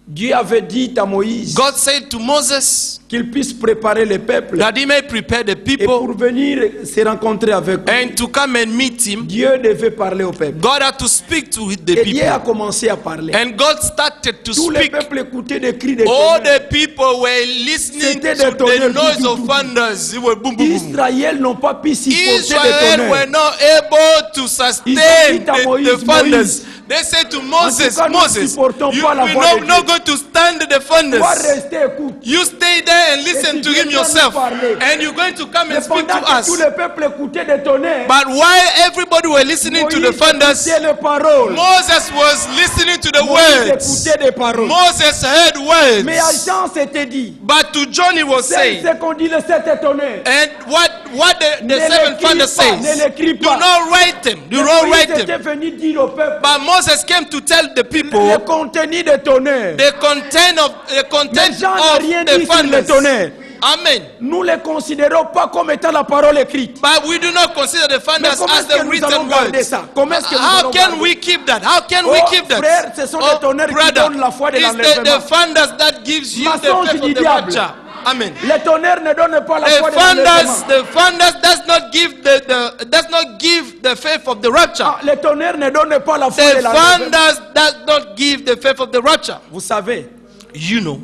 Dieu avait dit à Moïse God said to Moses qu'il puisse préparer le peuple that he may prepare the et pour people venir se rencontrer avec lui. and to come and meet him. Dieu devait parler au peuple. God had to speak to the Et Dieu a people. commencé à parler. And God started to Tout le speak. peuple écoutait des cris de All tonnerre. the people were listening C'était to des tonnerres. the noise of Boum, boum, boum. thunders. They were boom, boom, boom. Israël n'ont pas pu supporter des Israel were tonnerres. not able to sustain Ils ont dit à the Moïse, thunders. Moïse, They said to Moses, cas, nous Moses, supportons you, pas la we're voix not, de Dieu. not going to stand the Toi thunders. rester, écoute. You stay there and listen Et to tu him viens yourself. nous parler. And you're going to come and Mais speak to pendant que us. tout le peuple écoutait des tonnerres, But while everybody were listening to the Moïse thunders, écoutait les paroles. Moses was listening to the Moïse words. écoutait des paroles. Moses heard Mais à words. Jean s'était dit, But to John he was c'est saying, ce qu'on dit le sept tonnerres. and what the Ne seven l'écris thunder pas, ne says, l'écris do pas. not write them. Do Mais not Moïse write était them. venu dire au peuple But Moses came to tell the le people contenu des tonnerres. the content Mais Jean n'a of rien the dit sur les thunders. tonnerres. Amen. Nous ne les considérons pas comme étant la parole écrite. But we do not consider the Mais thunders comment as est-ce que the nous written allons garder words. ça? Comment est-ce que nous How allons can garder? we keep that? How can we Oh, keep that? frère, ce sont des tonnerres qui brother, donnent la foi de it's l'enlèvement. the thunders that gives you the Mensonge faith du of the diable. rapture. Amen. Les tonnerres ne donnent pas la foi de The l'enlèvement. thunders does not give the faith of the rapture. Ah, les tonnerres ne donnent pas la foi The de l'enlèvement. thunders does not give the faith of the rapture. Vous savez, You know,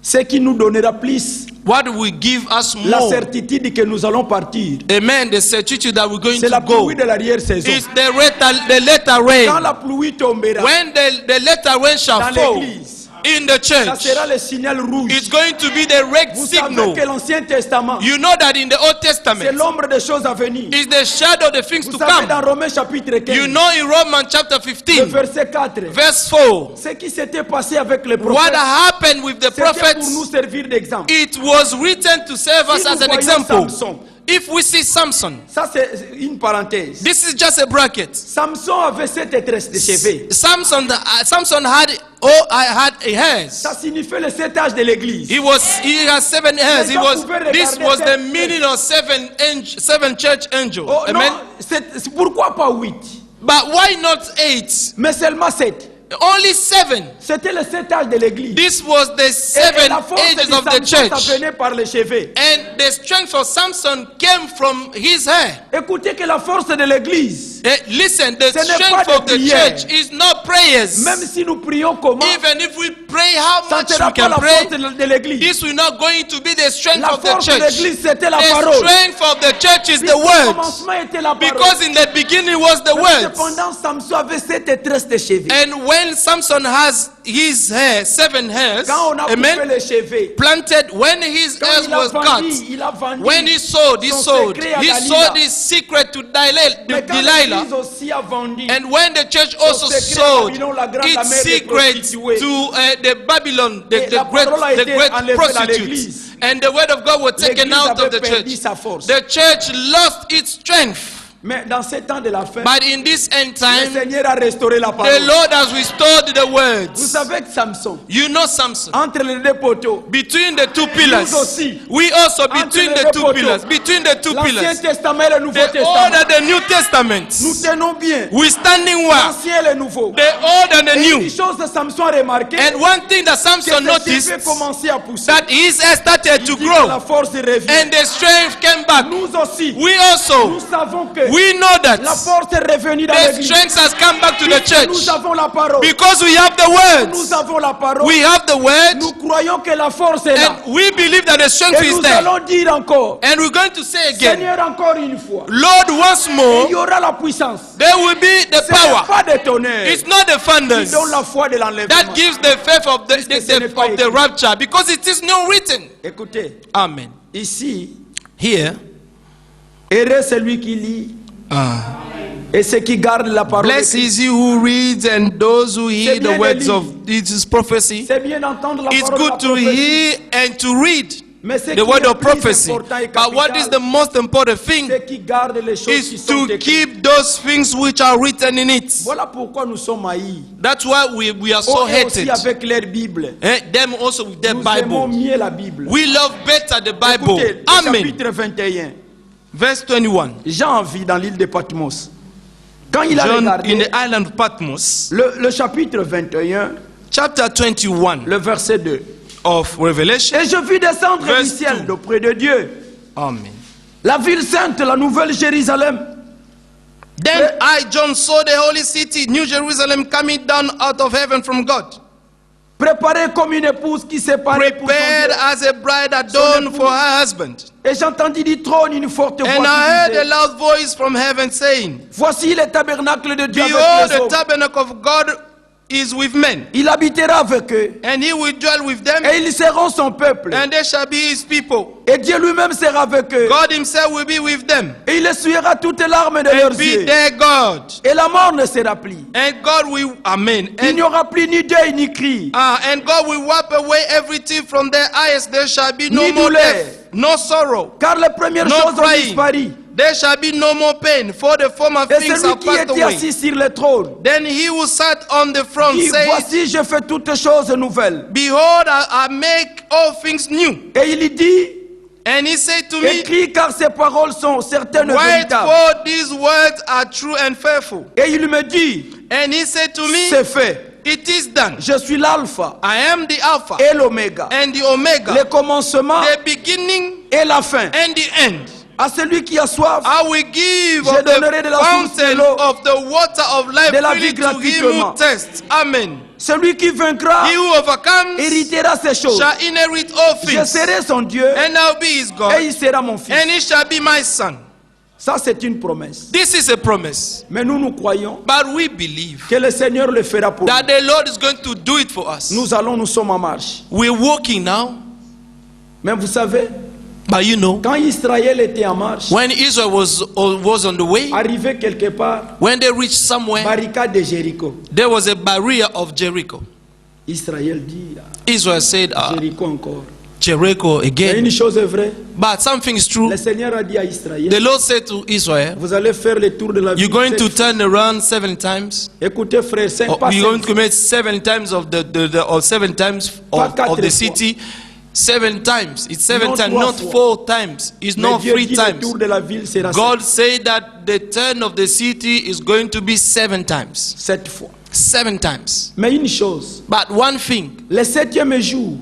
ce qui nous donnera plus What will give us la more? certitude que nous allons partir, Amen. The certitude that we're going c'est to la go pluie de l'arrière-saison. is the later Quand rain. la pluie tombera When the later rain shall dans fall l'église, in the ça church, sera le signal rouge. it's going to be the red Vous savez signal. que l'Ancien Testament, You know that in the Old c'est Testament l'ombre des choses à venir. is the shadow of the things Vous to savez dans come. Romains chapitre 15, You know in Romans chapter le 15, verset 4, verse 4, ce qui s'était passé avec les what prophètes, happened with the c'était pour prophets, nous servir d'exemple. it was written to serve us Si as nous an voyons example. Samson, If we see Samson, ça c'est une parenthèse. this is just a bracket. Samson avait cette tresse de cheveux. Samson had a hairs. Ça signifiait le 7 âges de l'église. He has 7 hairs. Les gens pouvaient This regarder was the cette- meaning of seven church angels. Oh, non, Amen. c'est pourquoi pas 8, But why not 8? mais seulement 7. Only 7. C'était le 7 âges de l'église. This was the Et 7 la force ages de of the Samson, church. ça venait par les cheveux. And the strength of Samson came from his hair. Écoutez que la force de l'église, Listen, the Ce n'est strength pas of des the prières. church is not prayers. même si nous prions comment, Even if we pray how ça ne much sera we pas can la pray, force de l'église. this will not going to be the strength La of the force de church. l'église, c'était la The parole. strength of the church is the Puisqu'au word. commencement était la parole. Because in the beginning was the Mais word. cependant, Samson avait cette tresse de cheveux. And when Samson has his hair, 7 hairs, Quand on a coupé amen, les cheveux, planted, when his quand hairs il a was vendu, cut, il a vendu. when he sold, son secret à he Dalila. sold his secret to Mais quand Delilah. l'église aussi a vendu, And when the church also secret à sold Babylone, la grande its mère des secret prostituées. to the Babylon, Et la parole a the été great enlevée dans prostitutes, l'église. and the word of God was taken l'église out of avait the perdu church, sa force. the church lost its strength. Mais dans ces temps de la fin, But in this end le time, Seigneur a restauré la the parole. Lord has restored the Vous words. savez que Samson, You know Samson. entre les deux poteaux, Between the two pillars, Nous aussi. we also Entre between les the deux two poteaux. pillars, between the two l'Ancien pillars, Testament et le Nouveau the Old Testament, and the New Testament, nous tenons bien we standing well, l'Ancien et le Nouveau. the Old and the Et une New. chose que Samson a remarqué, And one thing that que Samson ses noticed, cheveux commençaient à pousser. that his hair started to Il dit que la grow force revient. and the strength came back. Nous aussi, We nous also, savons que we know that la force est revenue dans the l'église. strength has come back to the Puisque nous church avons la parole. because we have the Nous words. avons la parole. We have the word, Nous croyons que la force est là. and we believe that the strength Et is nous there. allons dire encore, And we're going to say again, Seigneur, encore une fois, Lord, once il y more, aura la puissance. there will be the Ce n'est power. pas des tonnerres It's not the qui thunders donnent la foi de l'enlèvement. that gives the faith of the, Puisque ce n'est pas of the écrit. rapture, because it is not written. Écoutez, Amen. ici, Here, heureux celui qui lit et ceux qui gardent la parole. blessed écrite. is he who reads and those who hear C'est the bien de words lire. of this prophecy. C'est bien d'entendre la It's parole de la good to prophétie. hear and to read Mais ce the qui word est of plus prophecy. important et But what is capital, the most important thing ceux qui gardent les choses qui is sont to écrites. keep those things which are written in it. Voilà pourquoi nous sommes haïs. That's why we are so Oh, et aussi hated. avec leur Bible. Them also with their Nous aimons Bible. mieux la Bible. We love better the Bible. Écoutez, le Amen. chapitre 21. Verse 21. Jean vit dans l'île de Patmos. Quand il a John regardé in the island of Patmos, le chapitre 21, chapter 21 le verset 2. of Revelation. Et je vis descendre du Verse ciel 2. d'auprès de Dieu Amen. la ville sainte, la nouvelle Jérusalem, Then I, John, saw the holy city, New Jerusalem, coming down out of heaven from God, préparée comme une épouse qui s'est parée pour son prepared Dieu. as a bride adorned for her husband. Et j'entendis du trône une forte voix And I qui heard a disait, loud voice from heaven saying, voici le tabernacle de Dieu Behold, avec les the hommes. tabernacle of God is with men, Il habitera avec eux, and he will dwell with them, et ils seront son peuple. and they shall be his people. Et Dieu lui-même sera avec eux. God himself will be with them, Et il essuiera toutes les larmes de leurs and be yeux. their God. Et la mort ne sera plus. And God will, amen. Il n'y aura plus ni deuil ni cri, And God will wipe away everything from their eyes. There shall be no Ni more douleur. death, no sorrow. car les premières No choses ont crying. disparu. There shall be no more pain, for the former Et things celui have qui passed était away. assis sur le trône Then he who sat on the throne dit, said, voici, je fais toutes choses nouvelles. Behold, I make all things new. Et il dit, And he said to me, écris car ces paroles sont certaines et Write, véritables. for these words are true and faithful. Et il me dit, And he said to me, c'est fait. It is done. Je suis l'alpha I am the Alpha et l'oméga, and the Omega, le commencement the beginning et la fin. and the end. À celui qui a soif, I will give Je of donnerai de the la source de fountain l'eau, of the water of life de la freely vie to him gratuitement. who thirsts. Amen. celui qui vaincra He who overcomes héritera ces choses. shall inherit all Je things. serai son Dieu And I'll be his et God, il sera mon fils. and he shall be my son. Ça, c'est une promesse. This is a promise. Mais nous croyons But we believe que le Seigneur le fera pour that nous. the Lord is going to do it for us. Nous sommes en marche. We're walking now. Mais vous savez, But you know, quand Israël était en marche, when Israel was on the way, arrivé quelque part, when they reached somewhere, barricade de Jéricho. there was a barrier of Jericho. Israël dit, Israel said, Jéricho encore. Jericho Et again. une chose est vraie, But something is true. le Seigneur a dit à Israël, The Lord said to Israel, vous allez faire le tour de la ville. you're going to 7 fois. turn around 7 times. Écoutez frère, 5 Or pas you're going 5 to make 7 times of or 7 times Pas of quatre the fois. city. 7 times. It's 7 Non times, trois not fois. 4 times. It's Mais not Dieu 3 dit le times. tour de la ville sera God said that the turn of the city is going to be 7 times. 7 fois. 7 times. Mais une chose, But one thing, le 7e jour,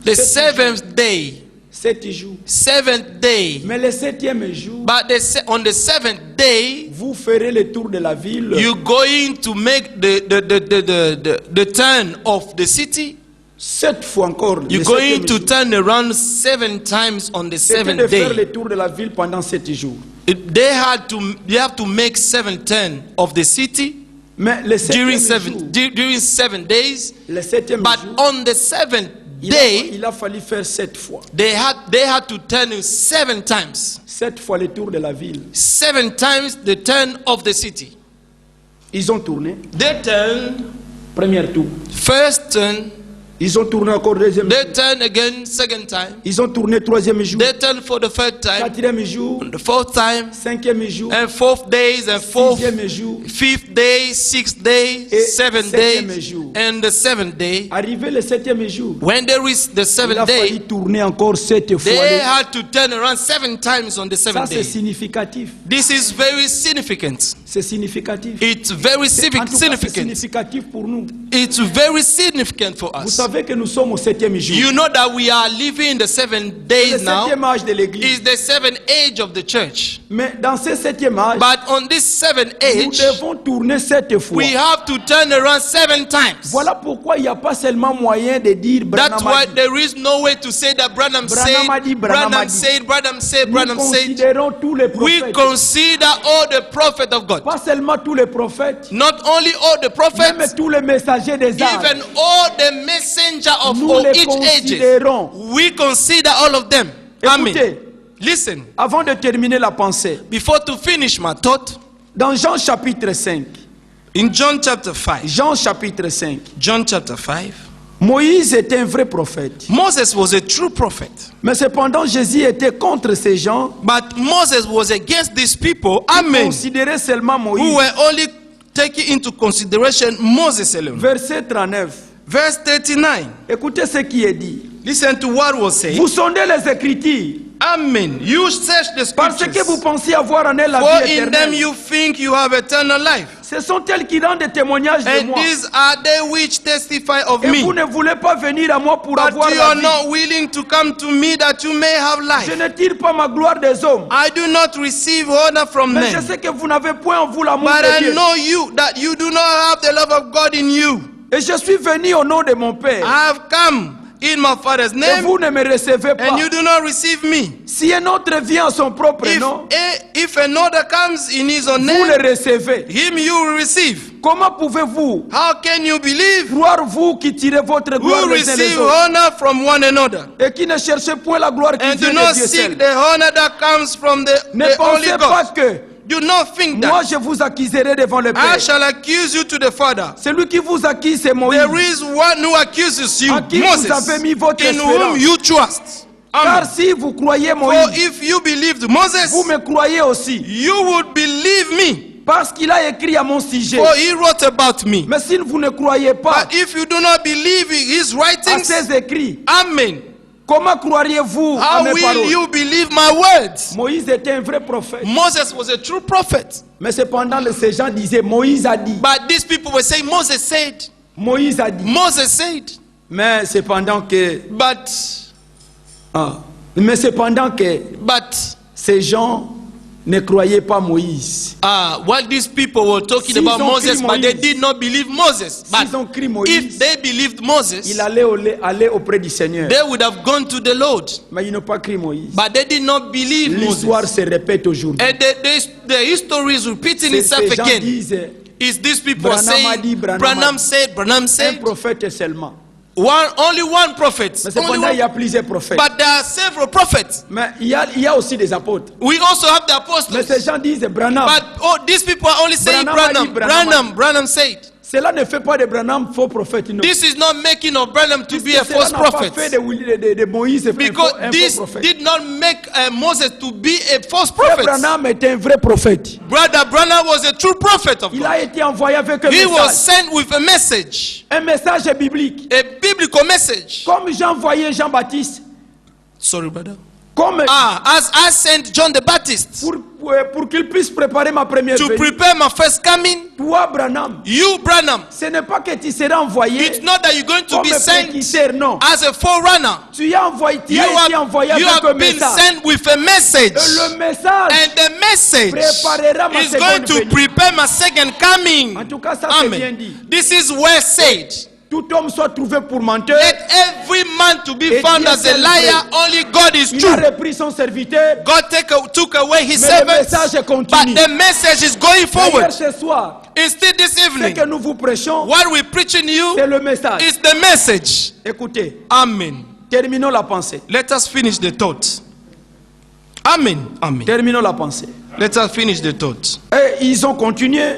the 7th day, 7 jours. 7th day, Mais le 7e jour, but on the 7th day, vous ferez le tour de la ville you're going to make the turn of the city. 7 fois encore. You're le going 7e to jour. turn around 7 times on the C'était 7th de faire day. le tour de la ville pendant 7 jours. They have to make 7 turn of the city Mais le during 7e 7 jour, during 7 days. le 7e But jour, on the 7th il a, day, il a fallu faire 7 fois. they had to turn 7 times. 7 fois le tour de la ville. 7 times the turn of the city. Ils ont tourné. They turn Premier tour. first turn. Ils ont tourné encore deuxième They jour. turn again second time. Ils ont tourné troisième jour. They turn for the third time. Quatrième jour. The fourth time. 5e jour. And 4th days and 4th. 6e jour. 5th day, 6th day, Et 7th septième day, jour. and the 7th day. Arrivé le 7e jour, When they reached the il a 7th fallu day, tourner encore 7 fois. they had to turn around 7 times on the Ça 7th c'est day. significatif. This is very significant. C'est significatif. It's very En tout cas, c'est significant. significatif pour nous. It's very significant for Vous us. savez que nous sommes au 7e jour. You know that we are living the 7 Le days now. 7e âge de l'église. Is the 7th age of the church. Mais dans ce 7e âge, But on this 7th nous age, devons tourner 7 fois. we have to turn around 7 times. Voilà pourquoi il n'y a pas seulement moyen de dire That's Branham a why dit. there is no way to say that Branham Branham a dit, said, Branham a Branham dit. said, Branham said, Nous Branham said. considérons tous les We prophètes. consider all the prophets of God. Pas seulement tous les prophètes, Not only all the même prophets, tous les messagers des âges. even all the messenger of Nous all les each ages. considérons. We consider all of them. Amen. Écoutez, Listen, avant de terminer la pensée, before to finish my thought, dans Jean chapitre 5, in John chapter 5, Jean chapitre 5, John chapter 5, Moïse était un vrai prophète. Moses was a true prophet. Mais cependant, Jésus était contre ces gens But Moses was against these people, qui amen, considéraient seulement who Moïse. were only taking into consideration Moses alone. Verset 39. Verse 39. Écoutez ce qui est dit. Listen to what was said. Vous sondez les Écritures Amen. You search the parce que vous scriptures. pensez avoir en elles la For vie in them éternelle. you think you have eternal life. Ce sont elles qui rendent témoignage de And moi. these are they which testify of Et vous me. ne voulez pas venir à moi pour But avoir you la are vie. not willing to come to me that you may have Je life. ne tire pas ma gloire des hommes. I do not receive honor from Mais je men. sais que vous n'avez point en vous l'amour But de I Dieu. know you, that you do not have the love of God in you. Et je suis venu au nom de mon Père. I have come in my Father's Et name, vous ne me recevez pas. and you do not receive me. Si un autre vient à son propre nom, If another comes in his own vous name, le recevez. him you will receive. Comment pouvez-vous How can you believe croire vous qui tirez votre gloire who les uns les receive autres honor from one another et qui ne cherchez point la gloire qui and do vient not de Dieu seek seul? the honor that comes from the Ne only pensez pas God? que Do not think moi that je vous accuserai devant le I Père. shall accuse you to the Father. Celui qui vous accuse, c'est Moïse. There is one who accuses you, En qui vous Moses, avez mis votre in whom espérance. you trust. Car Amen. si vous croyez For Moïse, if you believed Moses, vous me croyez aussi. you would believe me, Parce qu'il a écrit à mon sujet. for he wrote about me. Mais si vous ne croyez pas But if you do not believe his à writings, ses écrits, amen. comment croiriez-vous à How mes will paroles? you believe my words? Moïse était un vrai prophète. Moses was a true prophet. Mais cependant, ces gens disaient, Moïse a dit. But these people were saying, Moses said. Moïse a dit. Moses said. Mais cependant que... But ces gens ne croyaient pas Moïse. What these people were talking S'ils about ont Moses, cru but they Moïse. did not believe Moses. But S'ils ont cru Moïse, if they believed Moses, ils allaient aller auprès du Seigneur. they would have gone to the Lord. Mais ils n'ont pas cru Moïse. But they did not believe L'histoire Moses. se répète aujourd'hui. And the history is repeating itself Ces gens again. disent, Is these people Branham a saying, dit, Branham Branham a- said, Branham un said, prophète seulement. only one prophet. Mais Only cependant, il y a one. plusieurs prophètes. But there are several prophets. Mais il y a aussi des apôtres. We also have the Mais ces apostles. gens disent Branham. But these people are only saying Branham a dit, Branham. Branham said. Cela ne fait pas de Branham faux prophète. Non. This is not making of Branham to be a Cela false n'a pas prophet. fait de Moïse un Because faux this prophète. did not make Moses to be a false Frère prophet. Branham était un vrai prophète. Brother Branham was a true prophet of Il God. a été envoyé avec un He was message. sent with a message, Un message biblique. a biblical message. Comme Jean envoyé Jean-Baptiste. Sorry, brother. Comme As I sent John the Baptist pour qu'il puisse préparer ma première to venue. prepare my first coming, Toi, Branham, you, Branham, ce n'est pas que tu seras envoyé it's not that you're going to comme be un sent péquisseur, non. as a forerunner. Tu as été envoyé You avec un have been message. sent with a message. Et le message, And the message préparera ma is going seconde to venue. prepare my second coming. En tout cas, ça c'est bien Amen. dit. This is well said. Tout homme soit trouvé pour menteur. Let every man to be Et found Dieu as a seul liar. Only God is Il a true. repris son serviteur. God took away his Mais le servants, message but continue. the message is going D'ailleurs, forward. ce soir, Instead, this ce evening, que nous vous prêchons, what we're preaching you c'est le message. is the message. Écoutez, Amen. terminons la pensée. Let us finish the thought. Amen. Amen. Terminons la pensée. Let us finish the thought. Et ils ont continué.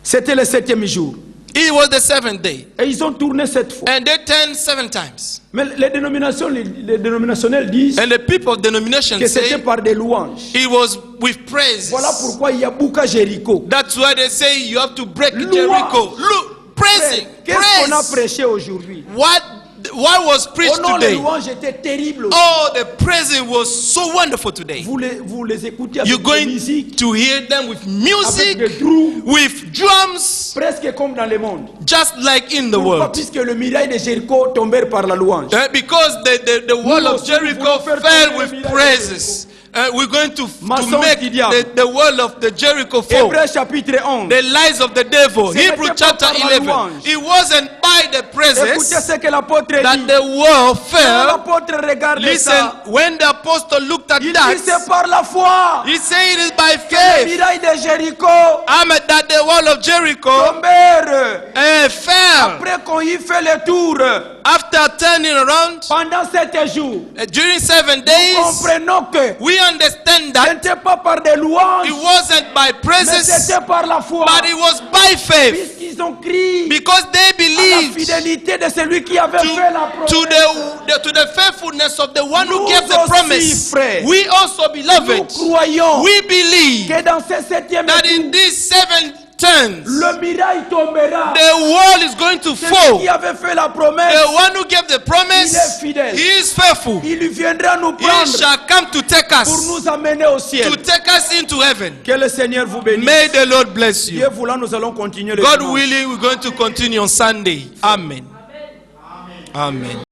C'était le 7e jour. It was the seventh day, Et ils ont tourné 7 fois. and they turned 7 times. Mais les dénominationnels disent And the people of denomination que c'était say par des louanges. it was with praise. Voilà pourquoi il y a beaucoup à Jéricho. That's why they say you have to break Louange. Jericho. Look, praising, Qu'est-ce qu'on a praise. prêché aujourd'hui? What was preached Oh non, les today? louanges étaient terribles. Oh, the praising was so wonderful today. Vous les écoutez avec You're de going musique, to hear them with avec music, des drums, with drums, presque comme dans le monde. just like in the Pourquoi? world. Puisque le mirail de Jéricho tombait par la louange. Because the wall of aussi, Jericho nous voulons faire fell tomber le with miracle de praises. We're going to Mensonge make du diable. the wall of the Jericho fall. Hébreux chapitre 11. The lies of the devil. Ce Hebrews n'était pas chapter par la 11. louange. It wasn't by the Écoutez praises ce que l'apôtre that dit. the wall Quand fell. l'apôtre regarde Listen, ça, when the apostle looked at il dit that, c'est par la foi he said it is by que le faith. mirail de Jéricho Amen. That the wall of Jericho tombèrent. fell Après qu'on y fait le tour, after turning around pendant 7 jours, during 7 days. comprenons que We understand ce that n'était pas par des louanges, it wasn't by mais praises, c'était par la foi. but it was by faith, Puisqu'ils ont crié because they à la believed fidélité de celui qui avait fait la to promesse. the faithfulness of the one who Nous gave the aussi, promise. frères, We also, Nous beloved, croyons we believe que dans ce 7e that in jour, these 7 turns, le mirail tombera. the wall is going to Celui fall. qui avait fait la promesse, The one who gave the promise, Il est fidèle. he is faithful. il viendra nous He prendre shall come to take pour us, nous amener au ciel. to take us into heaven. Que le Seigneur vous bénisse. May the Lord bless you. Dieu voulant, nous allons continuer le God dimanche. willing, we're going to continue on Sunday. Amen. Amen.